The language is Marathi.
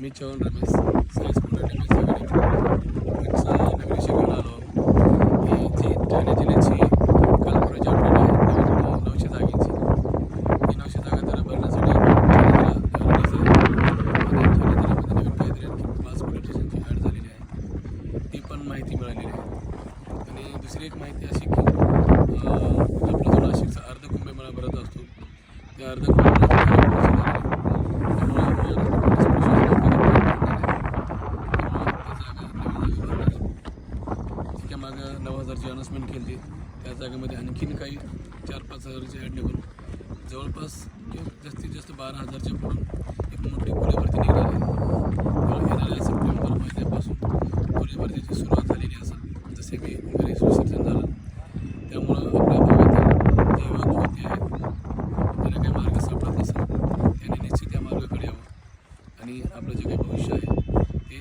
मी चव्हाण रमेश सायन्स नवीन शिकायला आलो. जी ठाणे जिल्ह्याची कल्पना अपडेट आहे 900 जागेची. ही 900 जागा तर भरण्यासाठी नवीन काहीतरी क्लास पोलीस स्टेशनची ॲड झालेली आहे, ती पण माहिती मिळालेली आहे. आणि दुसरी एक माहिती अशी की आपला जो नाशिकचा अर्धकुंभमेळा भरत असतो, त्या त्या मागं 9,000ची अनाउन्समेंट केली. त्या जागेमध्ये आणखीन काही 4-5 हजाराची ॲड निघून जवळपास जास्तीत जास्त 12,000च्या पुढून एक मोठी खोली भरती निघाली आहे. येणाऱ्या सप्टेंबर महिन्यापासून खोली भरतीची सुरुवात झालेली असेल, जसे की घरी सुशिक्षण झालं. त्यामुळं आपल्या भागातील जे युवक युवती आहेत त्यांना काही मार्ग सापडत नसेल, त्यांनी निश्चित या मार्गाकडे यावं आणि आपलं जे काही भविष्य आहे ते